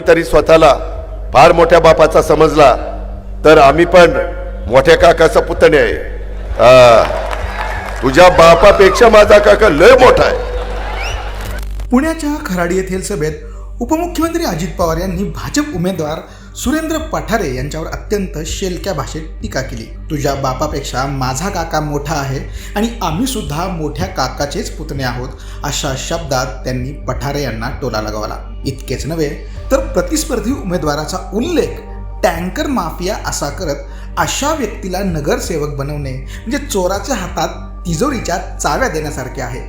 तरी स्वतःला फार मोठ्या बापाचा समजला तर आम्ही पण मोठ्या काकाचा पुतणे आहे। तुझ्या बापापेक्षा माझा काका लय मोठा आहे। पुण्याच्या खराडी येथील सभेत उपमुख्यमंत्री अजित पवार यांनी भाजप उमेदवार सुरेंद्र पठारे यांच्यावर अत्यंत शेलक्या भाषेत टीका केली। तुझ्या बापापेक्षा माझा काका मोठा आहे आणि आम्ही सुद्धा मोठ्या काकाचेच पुतणे आहोत, अशा शब्दात त्यांनी पठारे यांना टोला लगावला। इतकेच नव्हे तर प्रतिस्पर्धी उमेदवाराचा उल्लेख टँकर माफिया असा करत अशा व्यक्तीला नगरसेवक बनवणे म्हणजे चोराच्या हातात तिजोरीच्या चाव्या देण्यासारखे आहे,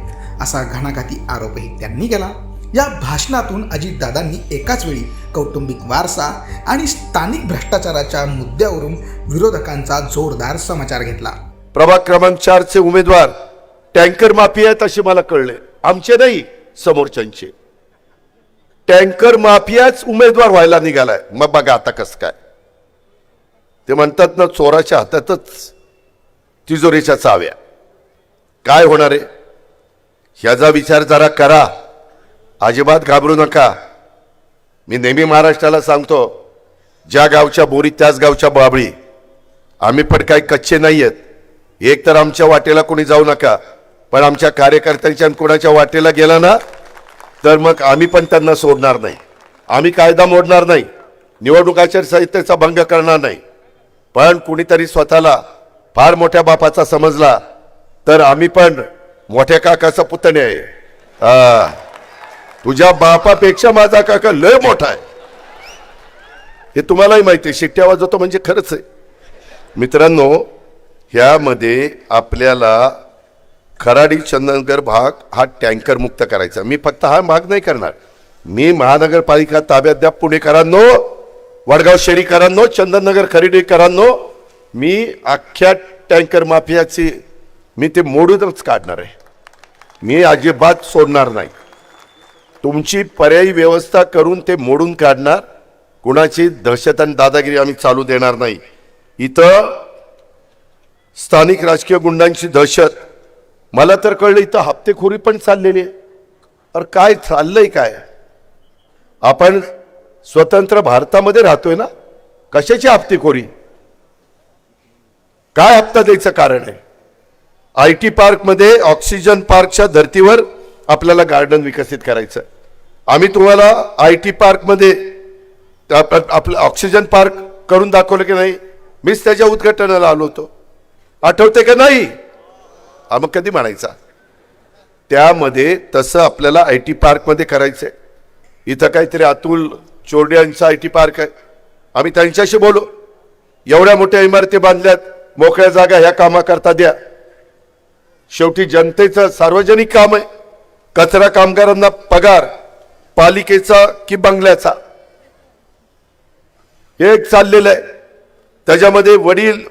असा घणाघाती आरोपही त्यांनी केला। या भाषणातून अजितदादांनी एकाच वेळी कौटुंबिक वारसा आणि स्थानिक भ्रष्टाचाराच्या मुद्द्यावरून विरोधकांचा जोरदार समाचार घेतला। प्रभाग क्रमांक 4 चे उमेदवार टँकर माफिया आहेत असे मला कळले, आमचे नाही समोरच्यांचे। टँकर माफियाच उमेदवार व्हायला निघालाय। मग बघा आता कसं काय, ते म्हणतात ना चोराच्या हातातच तिजोरीच्या चाव्या। काय होणार आहे ह्याचा विचार जरा करा, अजिबात घाबरू नका। मी नेहमी महाराष्ट्राला सांगतो, ज्या गावच्या बोरी त्याच गावच्या बाबळी। आम्ही पण काही कच्चे नाही आहेत। एक तर आमच्या वाटेला कोणी जाऊ नका, पण आमच्या कार्यकर्त्यांच्या कोणाच्या वाटेला गेला ना तर मग आम्ही पण त्यांना सोडणार नाही। आम्ही कायदा मोडणार नाही, निवडणूक आचारसंहितेचा भंग करणार नाही, पण कुणीतरी स्वतःला फार मोठ्या बापाचा समजला तर आम्ही पण मोठ्या काकाचा पुतणे आहे। तुझ्या बापापेक्षा माझा काका लय मोठा आहे, हे तुम्हालाही माहिती आहे। शिट्ट्या वाजवतो म्हणजे खरंच आहे। मित्रांनो, ह्यामध्ये आपल्याला खराडी चंदननगर भाग हा टँकर मुक्त करायचा। मी फक्त हा भाग नाही करणार, मी महानगरपालिका ताब्यात द्या पुणेकरांनो, वडगाव शहरीकरांनो, चंदननगर खरेडीकरांनो, मी अख्ख्या टँकर माफियाची मी ते मोडूनच काढणार आहे। मी अजिबात सोडणार नाही। तुमची पर्यायी व्यवस्था करून ते मोडून काढणार। कुणाची दहशत आणि दादागिरी आम्ही चालू देणार नाही। इथं स्थानिक राजकीय गुंडांची दहशत, मला तर कळलं इथं हप्तेखोरी पण चाललेली आहे। अरे काय चाललंय काय? आपण स्वतंत्र भारतामध्ये राहतोय ना, कशाची हप्तेखोरी? काय हप्ता द्यायचं कारण आहे? IT पार्क मध्ये ऑक्सिजन पार्कच्या धर्तीवर आपल्याला गार्डन विकसित करायचं। आम्ही तुम्हाला IT पार्क मध्ये आपलं ऑक्सिजन पार्क करून दाखवलं की नाही? मीच त्याच्या उद्घाटनाला आलो होतो, आठवते का नाही? मग कधी म्हणायचा? त्यामध्ये तसं आपल्याला IT पार्क मध्ये करायचंय। इथं काहीतरी अतुल चोरडे यांचा IT पार्क आहे, आम्ही त्यांच्याशी बोलू। एवढ्या मोठ्या इमारती बांधल्यात, मोकळ्या जागा ह्या कामाकरता द्या। शेवटी जनतेचं सार्वजनिक काम आहे। कचरा कामगारांना पगार पालिकेचा की बंगल्याचा एक चाललेलं आहे। त्याच्यामध्ये वडील,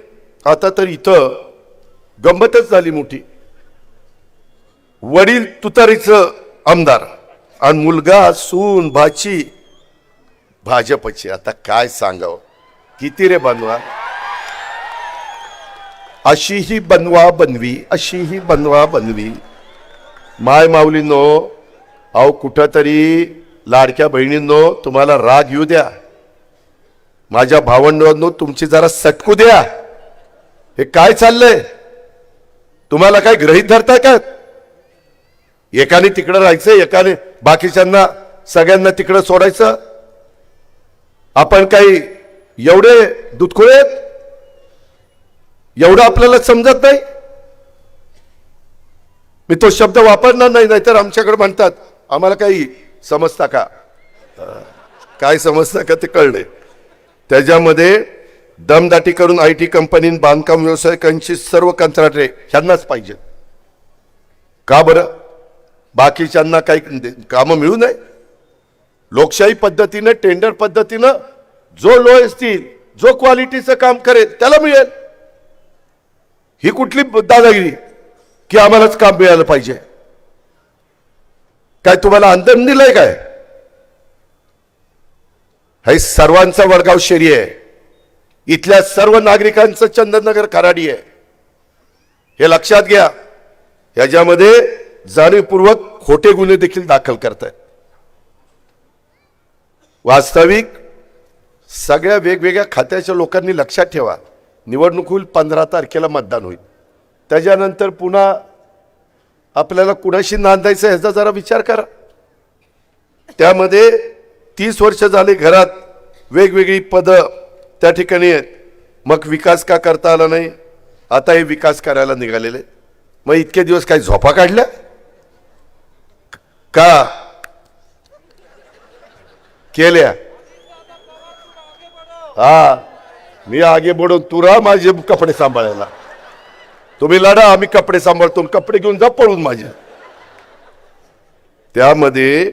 आता तर इथं गंमतच झाली मोठी, वडील तुतारीचं आमदार आणि मुलगा सून भाची भाजपची। आता काय सांगावं, किती रे बनवा, अशीही बनवा बनवी, अशीही बनवा बनवी। माय माऊलींनो, अहो कुठंतरी लाडक्या बहिणींनो तुम्हाला राग येऊ द्या, माझ्या भावंडांनो तुमची जरा सटकू द्या। हे काय चाललंय? तुम्हाला काय गृहीत धरताय का? एकाने तिकडं राहायचं, एकाने बाकीच्यांना सगळ्यांना तिकडं सोडायचं। आपण काही एवढे दुधखोळे? एवढं आपल्याला समजत नाही? मी तो शब्द वापरणार नाही, नाहीतर आमच्याकडे म्हणतात आम्हाला काही समजता का? काय समजता का ते कळले। त्याच्यामध्ये दमदाटी करून IT कंपनी, बांधकाम व्यावसायिकांची सर्व कंत्राटे ह्यांनाच पाहिजे का बरं? बाकीच्यांना काही कामं मिळू नये? लोकशाही पद्धतीने, टेंडर पद्धतीनं जो लो असतील, जो क्वालिटीचं काम करेल त्याला मिळेल। ही कुठली दादागिरी की आम्हालाच काम मिळालं पाहिजे? काय तुम्हाला अंधन दिलंय काय? हे सर्वांचा वडगाव शहरी आहे, इथल्या सर्व नागरिकांचं चंदननगर खराडी आहे, हे लक्षात घ्या। ह्याच्यामध्ये जाणीवपूर्वक खोटे गुन्हे देखील दाखल करतायत। वास्तविक सगळ्या वेगवेगळ्या खात्याच्या लोकांनी लक्षात ठेवा, निवडणूक होईल 15 तारखेला मतदान होईल, त्याच्यानंतर पुन्हा आपल्याला कुणाशी नांदायचं ह्याचा जरा विचार करा. त्यामध्ये 30 वर्ष झाले घरात वेगवेगळी पदं त्या ठिकाणी आहेत, मग विकास का करता आला नाही, आता हे विकास करायला निघालेले. मग इतके दिवस काही झोपा काढल्या का केल्या? हा, मी आगे बढून तू राहा माझे कपडे सांभाळायला, तुम्ही लढा, आम्ही कपडे सांभाळतो, कपडे घेऊन जा पळून माझ्या. त्यामध्ये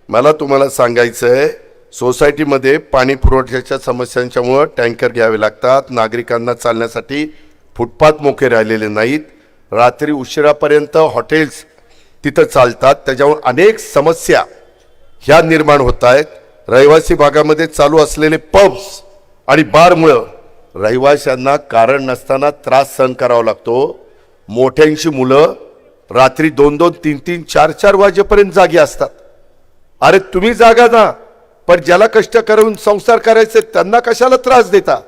मला तुम्हाला सांगायचं आहे, सोसायटीमध्ये पाणी पुरवठ्याच्या समस्यांच्यामुळं टँकर घ्यावे लागतात, नागरिकांना चालण्यासाठी फुटपाथ मोकळे राहिलेले नाहीत, रात्री उशिरापर्यंत हॉटेल्स तिथं चालतात, त्याच्यामुळे अनेक समस्या ह्या निर्माण होत आहेत. रहिवासी भागामध्ये चालू असलेले पब्स आणि बारमुळं रहिवाशांना कारण नसताना त्रास सहन करावा लागतो. मोठ्यांची मुलं रात्री 2-2, 3-3, 4-4 वाजेपर्यंत जागी असतात. अरे तुम्ही जागा ना, पण ज्याला कष्ट करून संसार करायचे त्यांना कशाला त्रास देता?